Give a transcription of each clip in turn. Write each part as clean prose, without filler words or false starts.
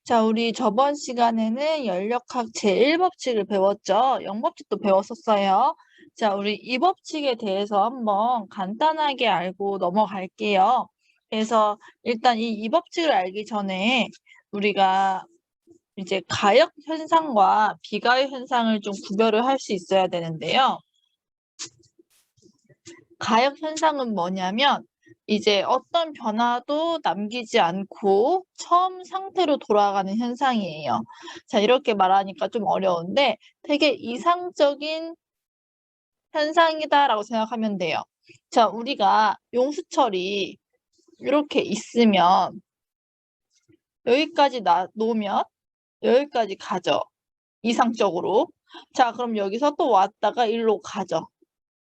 자, 우리 저번 시간에는 연력학 제1법칙을 배웠죠. 0법칙도 배웠었어요. 자, 우리 이 법칙에 대해서 한번 간단하게 알고 넘어갈게요. 그래서 일단 이 법칙을 알기 전에 우리가 이제 가역 현상과 비가역 현상을 좀 구별을 할 수 있어야 되는데요. 가역 현상은 뭐냐면 이제 어떤 변화도 남기지 않고 처음 상태로 돌아가는 현상이에요. 자, 이렇게 말하니까 좀 어려운데 되게 이상적인 현상이다라고 생각하면 돼요. 자, 우리가 용수철이 이렇게 있으면 여기까지 놓으면 여기까지 가죠. 이상적으로. 자, 그럼 여기서 또 왔다가 일로 가죠.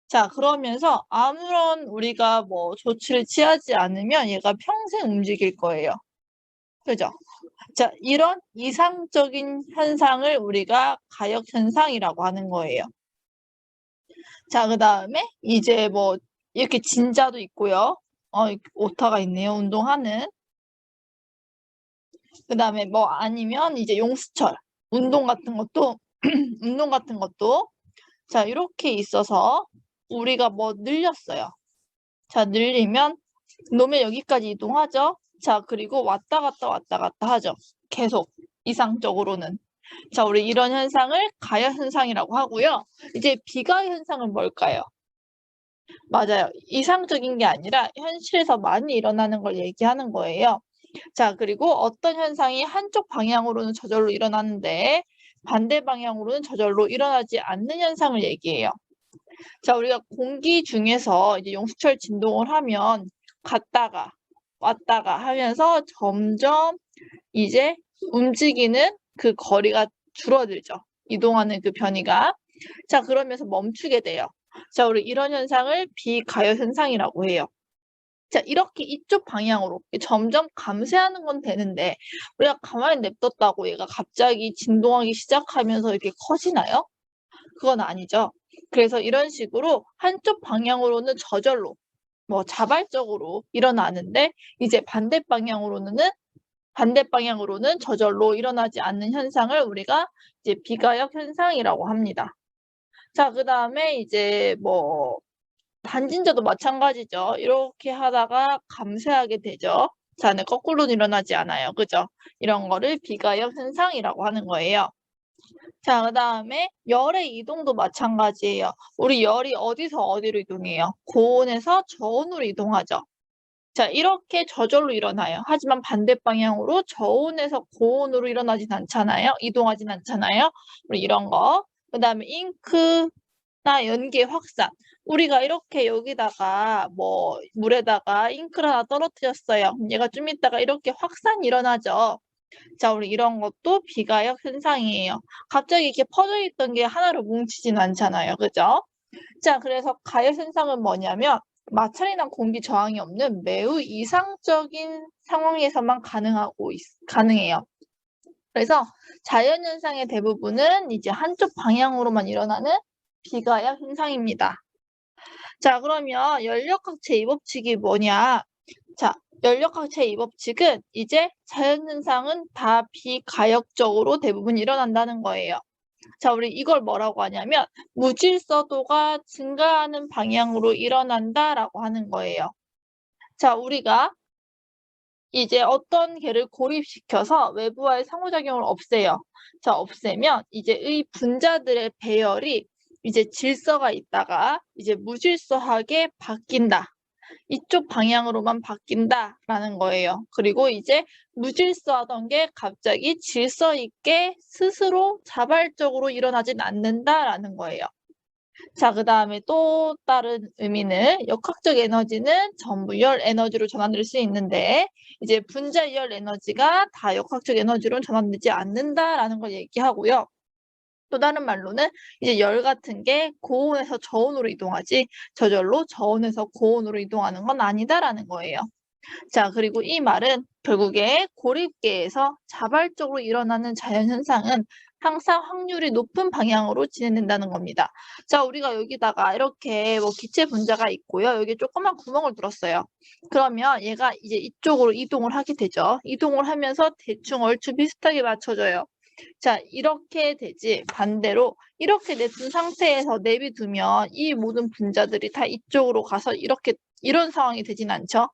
자, 그러면서 아무런 우리가 뭐 조치를 취하지 않으면 얘가 평생 움직일 거예요. 그죠? 자, 이런 이상적인 현상을 우리가 가역 현상이라고 하는 거예요. 자, 그 다음에 이제 뭐 이렇게 진자도 있고요. 오타가 있네요. 운동하는. 그 다음에 뭐 아니면 이제 용수철, 운동 같은 것도 운동 같은 것도 자, 이렇게 있어서 우리가 뭐 늘렸어요. 자, 늘리면 놓으면 여기까지 이동하죠. 자, 그리고 왔다 갔다 하죠. 계속 이상적으로는. 자, 우리 이런 현상을 가역 현상이라고 하고요. 이제 비가역 현상은 뭘까요? 맞아요. 이상적인 게 아니라 현실에서 많이 일어나는 걸 얘기하는 거예요. 자, 그리고 어떤 현상이 한쪽 방향으로는 저절로 일어나는데 반대 방향으로는 저절로 일어나지 않는 현상을 얘기해요. 자, 우리가 공기 중에서 이제 용수철 진동을 하면 갔다가 왔다가 하면서 점점 이제 움직이는 그 거리가 줄어들죠. 이동하는 그 변이가. 자, 그러면서 멈추게 돼요. 자, 우리 이런 현상을 비가역 현상이라고 해요. 자, 이렇게 이쪽 방향으로 점점 감쇄하는 건 되는데 우리가 가만히 냅뒀다고 얘가 갑자기 진동하기 시작하면서 이렇게 커지나요? 그건 아니죠. 그래서 이런 식으로 한쪽 방향으로는 저절로 뭐 자발적으로 일어나는데 이제 반대 방향으로는 저절로 일어나지 않는 현상을 우리가 이제 비가역 현상이라고 합니다. 자, 그 다음에 이제 뭐 반진자도 마찬가지죠. 이렇게 하다가 감쇄하게 되죠. 자, 네, 거꾸로는 일어나지 않아요. 그죠? 이런 거를 비가역 현상이라고 하는 거예요. 자, 그 다음에 열의 이동도 마찬가지예요. 우리 열이 어디서 어디로 이동해요? 고온에서 저온으로 이동하죠. 자, 이렇게 저절로 일어나요. 하지만 반대 방향으로 저온에서 고온으로 일어나진 않잖아요. 이동하진 않잖아요. 우리 이런 거. 그 다음에 잉크나 연기의 확산. 우리가 이렇게 여기다가 뭐 물에다가 잉크를 하나 떨어뜨렸어요. 얘가 좀 있다가 이렇게 확산이 일어나죠. 자, 우리 이런 것도 비가역 현상이에요. 갑자기 이렇게 퍼져 있던 게 하나로 뭉치진 않잖아요. 그죠? 자, 그래서 가역 현상은 뭐냐면 마찰이나 공기 저항이 없는 매우 이상적인 상황에서만 가능해요. 그래서 자연현상의 대부분은 이제 한쪽 방향으로만 일어나는 비가역 현상입니다. 자, 그러면 연력학 제2법칙이 뭐냐? 자, 연력학 제2법칙은 이제 자연현상은 다 비가역적으로 대부분 일어난다는 거예요. 자, 우리 이걸 뭐라고 하냐면 무질서도가 증가하는 방향으로 일어난다라고 하는 거예요. 자, 우리가 이제 어떤 개를 고립시켜서 외부와의 상호작용을 없애요. 자, 없애면 이제 의 분자들의 배열이 이제 질서가 있다가 이제 무질서하게 바뀐다. 이쪽 방향으로만 바뀐다라는 거예요. 그리고 이제 무질서하던 게 갑자기 질서 있게 스스로 자발적으로 일어나진 않는다라는 거예요. 자, 그 다음에 또 다른 의미는 역학적 에너지는 전부 열 에너지로 전환될 수 있는데 이제 분자 열 에너지가 다 역학적 에너지로 전환되지 않는다라는 걸 얘기하고요. 또 다른 말로는 이제 열 같은 게 고온에서 저온으로 이동하지 저절로 저온에서 고온으로 이동하는 건 아니다라는 거예요. 자, 그리고 이 말은 결국에 고립계에서 자발적으로 일어나는 자연현상은 항상 확률이 높은 방향으로 진행된다는 겁니다. 자, 우리가 여기다가 이렇게 뭐 기체 분자가 있고요. 여기 조그만 구멍을 뚫었어요. 그러면 얘가 이제 이쪽으로 이동을 하게 되죠. 이동을 하면서 대충 얼추 비슷하게 맞춰져요. 자, 이렇게 되지. 반대로 이렇게 냅둔 상태에서 내비두면 이 모든 분자들이 다 이쪽으로 가서 이런 상황이 되진 않죠.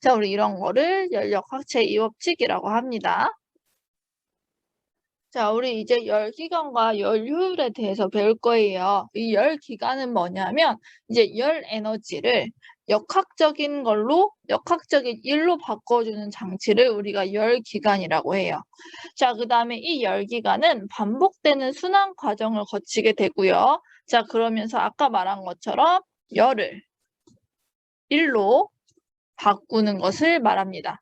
자, 우리 이런 거를 열역학체 이법칙이라고 합니다. 자, 우리 이제 열기관과 열효율에 대해서 배울 거예요. 이 열기관은 뭐냐면 이제 열 에너지를 역학적인 일로 바꿔주는 장치를 우리가 열기관이라고 해요. 자, 그 다음에 이 열기관은 반복되는 순환 과정을 거치게 되고요. 자, 그러면서 아까 말한 것처럼 열을 일로 바꾸는 것을 말합니다.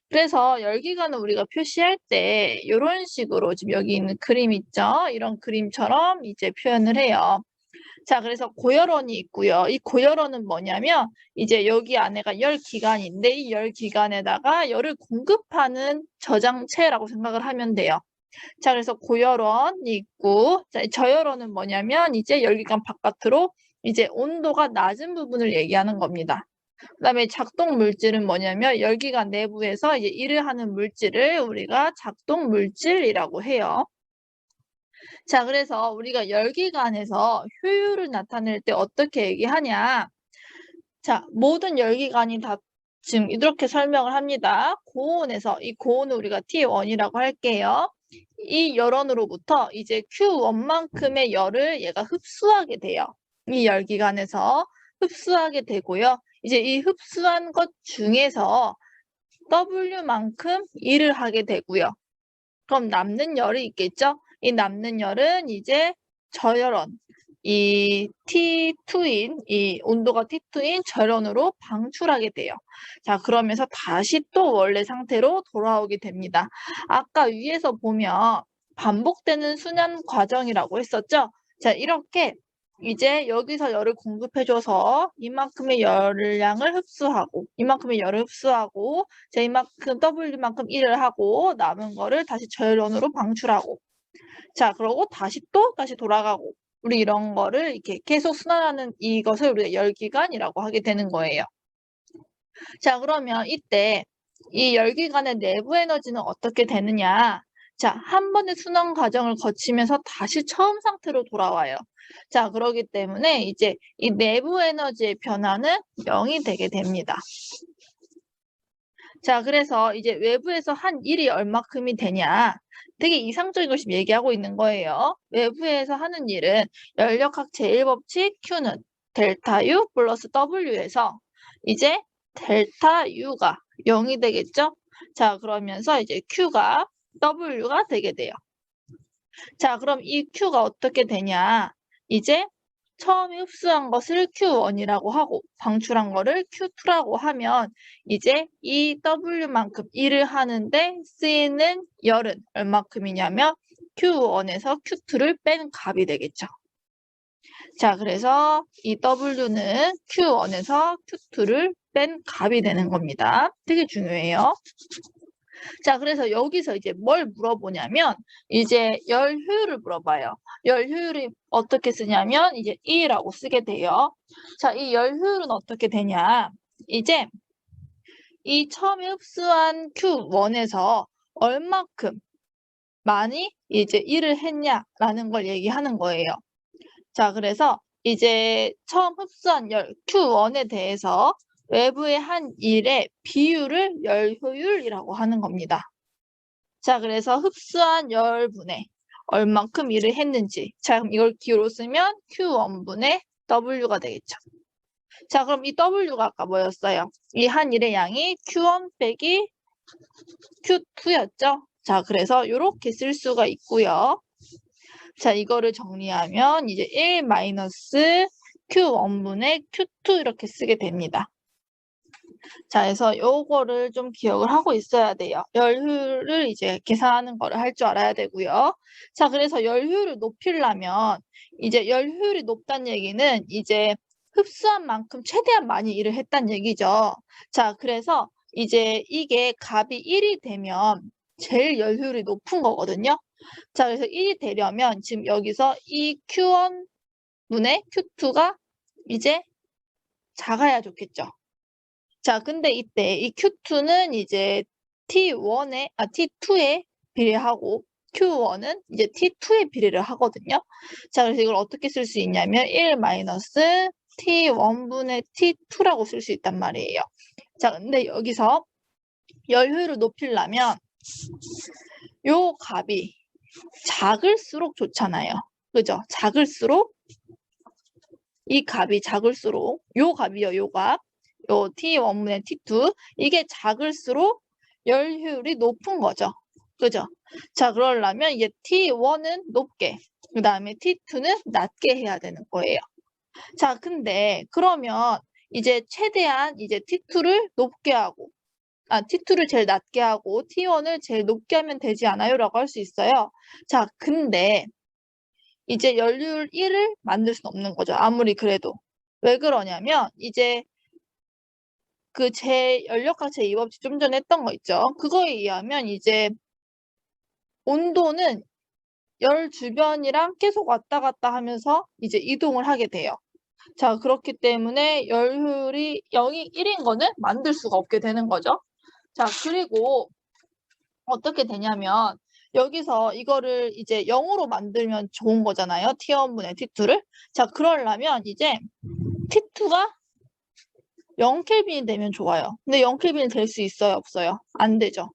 그래서 열기관을 우리가 표시할 때 이런 식으로 지금 여기 있는 그림 있죠? 이런 그림처럼 이제 표현을 해요. 자, 그래서 고열원이 있고요. 이 고열원은 뭐냐면 이제 여기 안에가 열기관인데 이 열기관에다가 열을 공급하는 저장체라고 생각을 하면 돼요. 자, 그래서 고열원이 있고, 자, 저열원은 뭐냐면 이제 열기관 바깥으로 이제 온도가 낮은 부분을 얘기하는 겁니다. 그다음에 작동 물질은 뭐냐면 열기관 내부에서 이제 일을 하는 물질을 우리가 작동 물질이라고 해요. 자, 그래서 우리가 열기관에서 효율을 나타낼 때 어떻게 얘기하냐? 자, 모든 열기관이 다 지금 이렇게 설명을 합니다. 고온에서 이 고온을 우리가 T1이라고 할게요. 이 열원으로부터 이제 Q1만큼의 열을 얘가 흡수하게 돼요. 이 열기관에서 흡수하게 되고요. 이제 이 흡수한 것 중에서 W만큼 일을 하게 되고요. 그럼 남는 열이 있겠죠? 이 남는 열은 이제 저열원, 이 T2인, 이 온도가 T2인 저열원으로 방출하게 돼요. 자, 그러면서 다시 또 원래 상태로 돌아오게 됩니다. 아까 위에서 보면 반복되는 순환 과정이라고 했었죠? 자, 이렇게 이제 여기서 열을 공급해줘서 이만큼의 열량을 흡수하고 이만큼의 열을 흡수하고 자, 이만큼 W만큼 일을 하고 남은 거를 다시 저열원으로 방출하고 자, 그러고 다시 돌아가고 우리 이런 거를 이렇게 계속 순환하는 이것을 우리가 열기관이라고 하게 되는 거예요. 자, 그러면 이때 이 열기관의 내부 에너지는 어떻게 되느냐? 자, 한 번의 순환 과정을 거치면서 다시 처음 상태로 돌아와요. 자, 그러기 때문에 이제 이 내부 에너지의 변화는 0이 되게 됩니다. 자, 그래서 이제 외부에서 한 일이 얼마큼이 되냐? 되게 이상적인 것을 얘기하고 있는 거예요. 외부에서 하는 일은 열역학 제1법칙 Q는 델타 U 플러스 W에서 이제 델타 U가 0이 되겠죠? 자, 그러면서 이제 Q가 W가 되게 돼요. 자, 그럼 이 Q가 어떻게 되냐? 이제 처음에 흡수한 것을 Q1이라고 하고 방출한 거를 Q2라고 하면 이제 이 W만큼 일을 하는데 쓰이는 열은 얼마큼이냐면 Q1에서 Q2를 뺀 값이 되겠죠. 자, 그래서 이 W는 Q1에서 Q2를 뺀 값이 되는 겁니다. 되게 중요해요. 자, 그래서 여기서 이제 뭘 물어보냐면 이제 열 효율을 물어봐요. 열 효율이 어떻게 쓰냐면 이제 E라고 쓰게 돼요. 자, 이 열 효율은 어떻게 되냐? 이제 이 처음에 흡수한 Q1에서 얼마큼 많이 이제 일을 했냐라는 걸 얘기하는 거예요. 자, 그래서 이제 처음 흡수한 열 Q1에 대해서 외부의 한 일의 비율을 열 효율이라고 하는 겁니다. 자, 그래서 흡수한 열분의 얼만큼 일을 했는지. 자, 그럼 이걸 기호로 쓰면 Q1분의 W가 되겠죠. 자, 그럼 이 W가 아까 뭐였어요? 이 한 일의 양이 Q1 빼기 Q2였죠? 자, 그래서 이렇게 쓸 수가 있고요. 자, 이거를 정리하면 이제 1 마이너스 Q1분의 Q2 이렇게 쓰게 됩니다. 자, 그래서 요거를 좀 기억을 하고 있어야 돼요. 열효율을 이제 계산하는 거를 할 줄 알아야 되고요. 자, 그래서 열효율을 높이려면 이제 열효율이 높다는 얘기는 이제 흡수한 만큼 최대한 많이 일을 했다는 얘기죠. 자, 그래서 이제 이게 값이 1이 되면 제일 열효율이 높은 거거든요. 자, 그래서 1이 되려면 지금 여기서 이 Q1분의 Q2가 이제 작아야 좋겠죠. 자, 근데 이때 이 Q2는 이제 T2에 비례하고 Q1은 이제 T2에 비례를 하거든요. 자, 그래서 이걸 어떻게 쓸 수 있냐면 1 마이너스 T1분의 T2라고 쓸 수 있단 말이에요. 자, 근데 여기서 열 효율을 높이려면 요 값이 작을수록 좋잖아요. 그죠? 작을수록 이 값이 작을수록 요 값이요, 요 값. 요 T1분의 T2 이게 작을수록 열 효율이 높은 거죠. 그죠? 자, 그러려면 이제 T1은 높게, 그 다음에 T2는 낮게 해야 되는 거예요. 자, 근데 그러면 이제 최대한 이제 T2를 높게 하고, T2를 제일 낮게 하고 T1을 제일 높게 하면 되지 않아요? 라고 할 수 있어요. 자, 근데 이제 연료율 1을 만들 수는 없는 거죠. 아무리 그래도. 왜 그러냐면 이제 그 연력학 제2법칙 좀 전에 했던 거 있죠. 그거에 의하면 이제 온도는 열 주변이랑 계속 왔다 갔다 하면서 이제 이동을 하게 돼요. 자, 그렇기 때문에 열효율이 0이 1인 거는 만들 수가 없게 되는 거죠. 자, 그리고 어떻게 되냐면 여기서 이거를 이제 0으로 만들면 좋은 거잖아요. T1분의 T2를. 자, 그러려면 이제 T2가 0켈빈이 되면 좋아요. 근데 0켈빈이 될 수 있어요? 없어요? 안 되죠.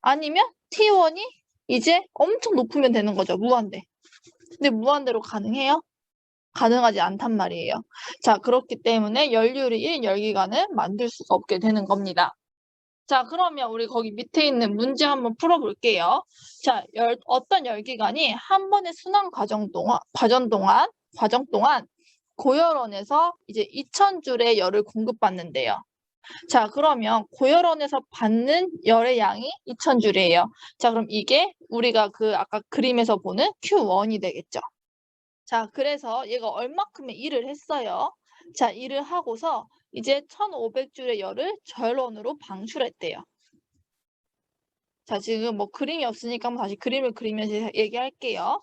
아니면 T1이 이제 엄청 높으면 되는 거죠. 무한대. 근데 무한대로 가능해요? 가능하지 않단 말이에요. 자, 그렇기 때문에 연료율이 1인 열기관은 만들 수가 없게 되는 겁니다. 자, 그러면 우리 거기 밑에 있는 문제 한번 풀어볼게요. 자, 어떤 열기관이 한 번의 순환 과정 동안 고열원에서 이제 2000줄의 열을 공급받는데요. 자, 그러면 고열원에서 받는 열의 양이 2000줄이에요. 자, 그럼 이게 우리가 그 아까 그림에서 보는 Q1이 되겠죠. 자, 그래서 얘가 얼마큼의 일을 했어요. 자, 일을 하고서 이제 1500줄의 열을 저열원으로 방출했대요. 자, 지금 뭐 그림이 없으니까 한번 다시 그림을 그리면서 얘기할게요.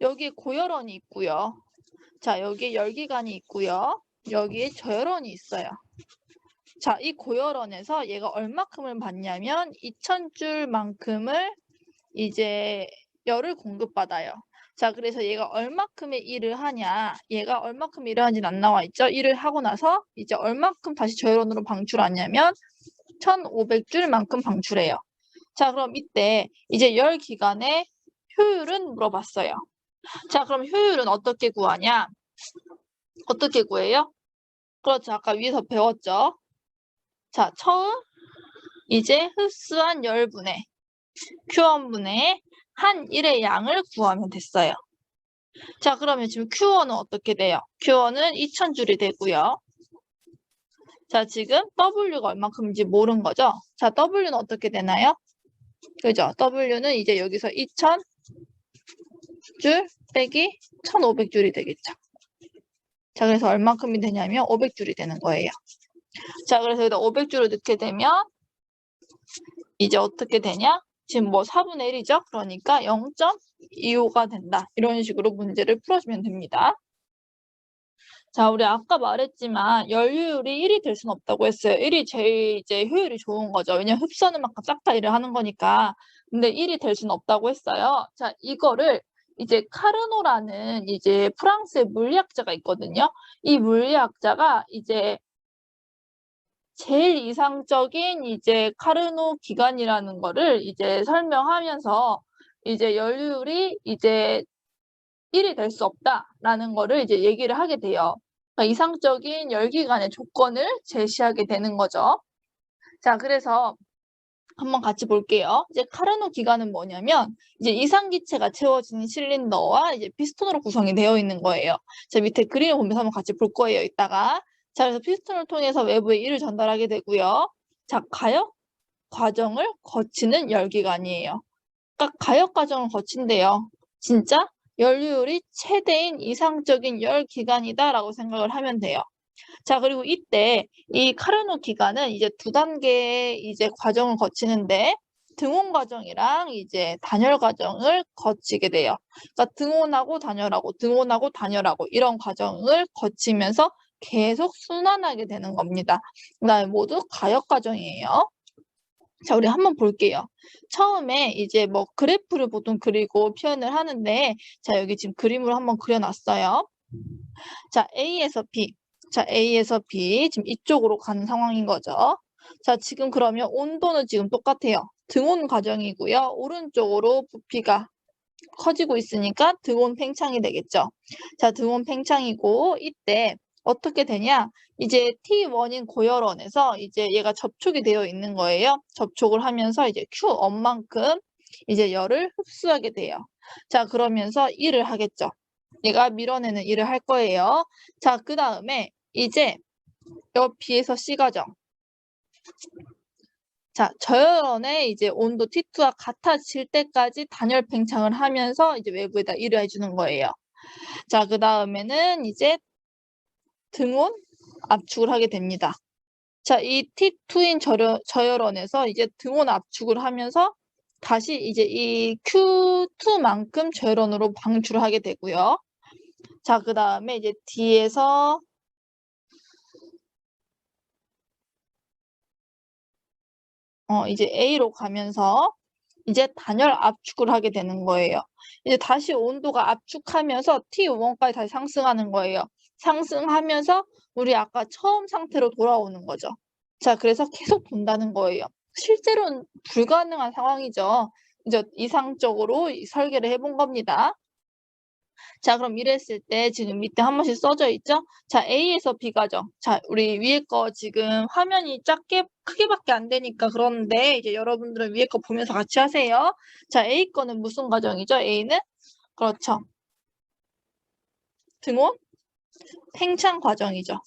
여기 고열원이 있고요. 자, 여기에 열기관이 있고요. 여기에 저열원이 있어요. 자, 이 고열원에서 얘가 얼마큼을 받냐면 2000줄만큼을 이제 열을 공급받아요. 자, 그래서 얘가 얼마큼의 일을 하냐, 얘가 얼마큼 일을 하는지는 안 나와 있죠. 일을 하고 나서 이제 얼마큼 다시 저열원으로 방출하냐면 1500줄만큼 방출해요. 자, 그럼 이때 이제 열 기간의 효율은 물어봤어요. 자, 그럼 효율은 어떻게 구하냐? 어떻게 구해요? 그렇죠. 아까 위에서 배웠죠. 자, 처음 이제 흡수한 열분의 Q1분의 한 1의 양을 구하면 됐어요. 자, 그러면 지금 Q1은 어떻게 돼요? Q1은 2000줄이 되고요. 자, 지금 W가 얼마큼인지 모른 거죠? 자, W는 어떻게 되나요? 그죠? W는 이제 여기서 2000줄 빼기 1500줄이 되겠죠. 자, 그래서 얼마큼이 되냐면 500줄이 되는 거예요. 자, 그래서 여기다 500줄을 넣게 되면 이제 어떻게 되냐? 지금 뭐 4분의 1이죠? 그러니까 0.25가 된다. 이런 식으로 문제를 풀어주면 됩니다. 자, 우리 아까 말했지만 연료율이 1이 될 수는 없다고 했어요. 1이 제일 이제 효율이 좋은 거죠. 왜냐면 흡수하는 만큼 싹 다 일을 하는 거니까. 근데 1이 될 수는 없다고 했어요. 자, 이거를 이제 카르노라는 이제 프랑스의 물리학자가 있거든요. 이 물리학자가 이제 제일 이상적인 이제 카르노 기간이라는 거를 이제 설명하면서 이제 연료율이 이제 1이 될 수 없다라는 거를 이제 얘기를 하게 돼요. 그러니까 이상적인 열기관의 조건을 제시하게 되는 거죠. 자, 그래서 한번 같이 볼게요. 이제 카르노 기관은 뭐냐면 이제 이상기체가 채워진 실린더와 이제 피스톤으로 구성이 되어 있는 거예요. 자, 밑에 그림을 보면서 한번 같이 볼 거예요, 이따가. 자, 그래서 피스톤을 통해서 외부에 일을 전달하게 되고요. 자, 가역 과정을 거치는 열기관이에요. 그러니까 가역 과정을 거친대요. 진짜 연료율이 최대인 이상적인 열기관이다라고 생각을 하면 돼요. 자, 그리고 이때 이 카르노 기관은 이제 2단계의 이제 과정을 거치는데 등온 과정이랑 이제 단열 과정을 거치게 돼요. 그러니까 등온하고 단열하고 이런 과정을 거치면서 계속 순환하게 되는 겁니다. 그다음에 모두 가역 과정이에요. 자, 우리 한번 볼게요. 처음에 이제 뭐 그래프를 보통 그리고 표현을 하는데, 자, 여기 지금 그림으로 한번 그려놨어요. 자, A에서 B. 자, A에서 B. 지금 이쪽으로 가는 상황인 거죠. 자, 지금 그러면 온도는 지금 똑같아요. 등온 과정이고요. 오른쪽으로 부피가 커지고 있으니까 등온 팽창이 되겠죠. 자, 등온 팽창이고, 이때 어떻게 되냐? 이제 T1인 고열원에서 이제 얘가 접촉이 되어 있는 거예요. 접촉을 하면서 이제 Q원만큼 이제 열을 흡수하게 돼요. 자, 그러면서 일을 하겠죠. 얘가 밀어내는 일을 할 거예요. 자, 그 다음에 이제 여 B에서 C 과정. 자, 저열원의 이제 온도 T2와 같아질 때까지 단열 팽창을 하면서 이제 외부에다 일을 해주는 거예요. 자, 그 다음에는 이제 등온 압축을 하게 됩니다. 자, 이 T2인 저열원에서 이제 등온 압축을 하면서 다시 이제 이 Q2만큼 저열원으로 방출을 하게 되고요. 자, 그 다음에 이제 D에서 이제 A로 가면서 이제 단열 압축을 하게 되는 거예요. 이제 다시 온도가 압축하면서 T5까지 다시 상승하는 거예요. 상승하면서 우리 아까 처음 상태로 돌아오는 거죠. 자, 그래서 계속 돈다는 거예요. 실제로는 불가능한 상황이죠. 이제 이상적으로 설계를 해본 겁니다. 자, 그럼 이랬을 때 지금 밑에 한 번씩 써져 있죠? 자, A에서 B 과정. 자, 우리 위에 거 지금 화면이 크게밖에 안 되니까 그러는데 이제 여러분들은 위에 거 보면서 같이 하세요. 자, A 거는 무슨 과정이죠? A는? 그렇죠. 등온 팽창 과정이죠.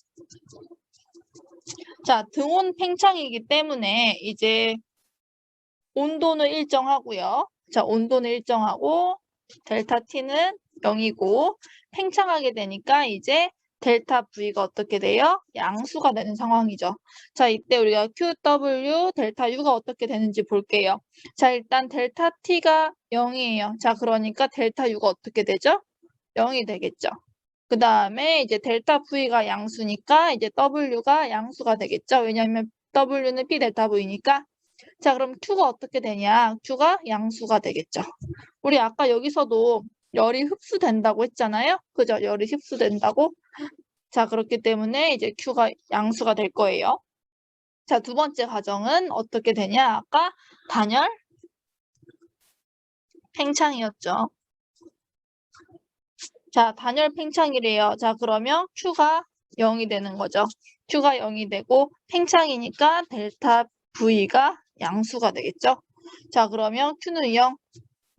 자, 등온 팽창이기 때문에 이제 온도는 일정하고요. 자, 온도는 일정하고 델타 T는 0이고 팽창하게 되니까 이제 델타 V가 어떻게 돼요? 양수가 되는 상황이죠. 자, 이때 우리가 QW, 델타 U가 어떻게 되는지 볼게요. 자, 일단 델타 T가 0이에요. 자, 그러니까 델타 U가 어떻게 되죠? 0이 되겠죠. 그 다음에 이제 델타 V가 양수니까 이제 W가 양수가 되겠죠. 왜냐하면 W는 P 델타 V니까. 자, 그럼 Q가 어떻게 되냐? Q가 양수가 되겠죠. 우리 아까 여기서도 열이 흡수된다고 했잖아요. 그죠? 열이 흡수된다고. 자, 그렇기 때문에 이제 Q가 양수가 될 거예요. 자, 두 번째 과정은 어떻게 되냐? 아까 단열 팽창이었죠. 자, 단열 팽창이래요. 자, 그러면 Q가 0이 되는 거죠. Q가 0이 되고 팽창이니까 델타 V가 양수가 되겠죠. 자, 그러면 Q는 0.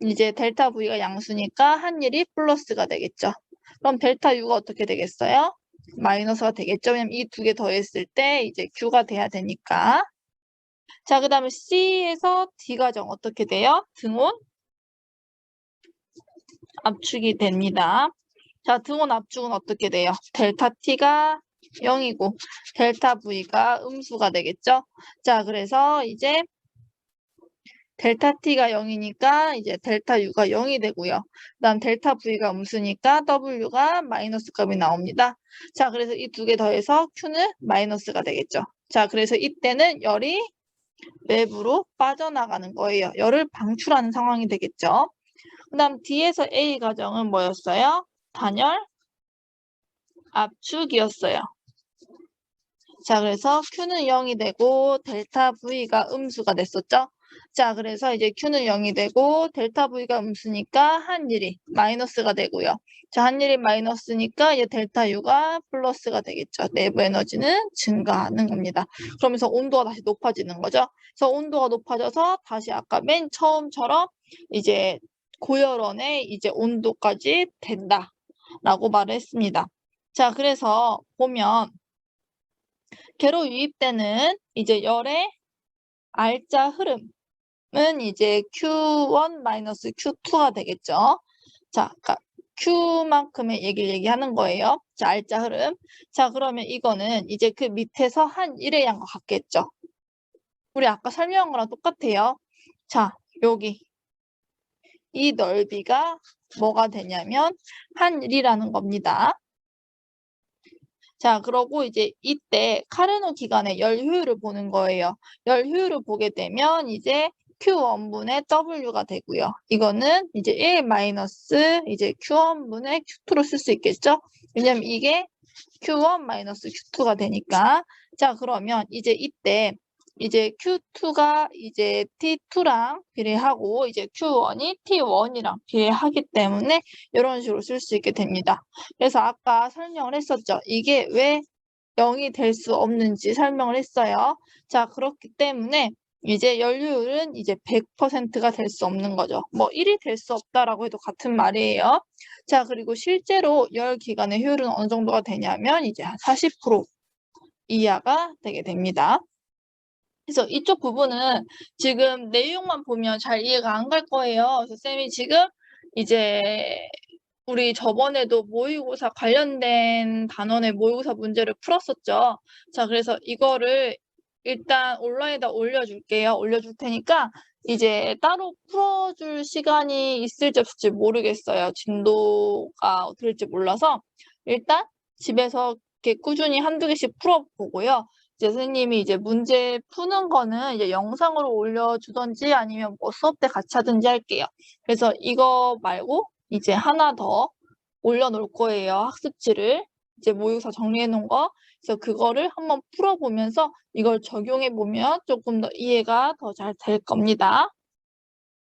이제 델타 V가 양수니까 한일이 플러스가 되겠죠. 그럼 델타 U가 어떻게 되겠어요? 마이너스가 되겠죠. 왜냐면 이 두 개 더했을 때 이제 Q가 돼야 되니까. 자, 그 다음에 C에서 D 과정 어떻게 돼요? 등온 압축이 됩니다. 자, 등온 압축은 어떻게 돼요? 델타 T가 0이고 델타 V가 음수가 되겠죠. 자, 그래서 이제 델타 T가 0이니까 이제 델타 U가 0이 되고요. 그 다음 델타 V가 음수니까 W가 마이너스 값이 나옵니다. 자, 그래서 이 두 개 더해서 Q는 마이너스가 되겠죠. 자, 그래서 이때는 열이 외부로 빠져나가는 거예요. 열을 방출하는 상황이 되겠죠. 그 다음 D에서 A 과정은 뭐였어요? 단열 압축이었어요. 자, 그래서 Q는 0이 되고 델타 V가 음수가 됐었죠. 자, 그래서 이제 Q는 0이 되고 델타 V가 음수니까 한일이 마이너스가 되고요. 자, 한일이 마이너스니까 이제 델타 U가 플러스가 되겠죠. 내부 에너지는 증가하는 겁니다. 그러면서 온도가 다시 높아지는 거죠. 그래서 온도가 높아져서 다시 아까 맨 처음처럼 이제 고열원의 이제 온도까지 된다라고 말을 했습니다. 자, 그래서 보면 개로 유입되는 이제 열의 알짜 흐름은 이제 Q1-Q2가 되겠죠. 자, 그러니까 Q만큼의 얘기하는 거예요. 자, 알짜 흐름. 자, 그러면 이거는 이제 그 밑에서 한 1의 양과 같겠죠. 우리 아까 설명한 거랑 똑같아요. 자, 여기 이 넓이가 뭐가 되냐면 한일이라는 겁니다. 자, 그러고 이제 이때 카르노 기간의 열 효율을 보는 거예요. 열 효율을 보게 되면 이제 Q1분의 W가 되고요. 이거는 이제 1 마이너스 이제 Q1분의 Q2로 쓸 수 있겠죠? 왜냐면 이게 Q1 마이너스 Q2가 되니까. 자, 그러면 이제 이때 이제 Q2가 이제 T2랑 비례하고 이제 Q1이 T1이랑 비례하기 때문에 이런 식으로 쓸 수 있게 됩니다. 그래서 아까 설명을 했었죠. 이게 왜 0이 될 수 없는지 설명을 했어요. 자, 그렇기 때문에 이제 연료율은 이제 100%가 될 수 없는 거죠. 뭐 1이 될 수 없다라고 해도 같은 말이에요. 자, 그리고 실제로 열 기간의 효율은 어느 정도가 되냐면 이제 한 40% 이하가 되게 됩니다. 그래서 이쪽 부분은 지금 내용만 보면 잘 이해가 안 갈 거예요. 그래서 쌤이 지금 이제 우리 저번에도 모의고사 관련된 단원의 모의고사 문제를 풀었었죠. 자, 그래서 이거를 일단 온라인에다 올려줄게요. 올려줄 테니까 이제 따로 풀어줄 시간이 있을지 없을지 모르겠어요. 진도가 어떻게 될지 몰라서 일단 집에서 이렇게 꾸준히 한두 개씩 풀어보고요. 이제 선생님이 이제 문제 푸는 거는 이제 영상으로 올려주던지 아니면 뭐 수업 때 같이 하든지 할게요. 그래서 이거 말고 이제 하나 더 올려놓을 거예요. 학습지를 이제 모의고사 정리해 놓은 거. 그래서 그거를 한번 풀어보면서 이걸 적용해 보면 조금 더 이해가 더 잘 될 겁니다.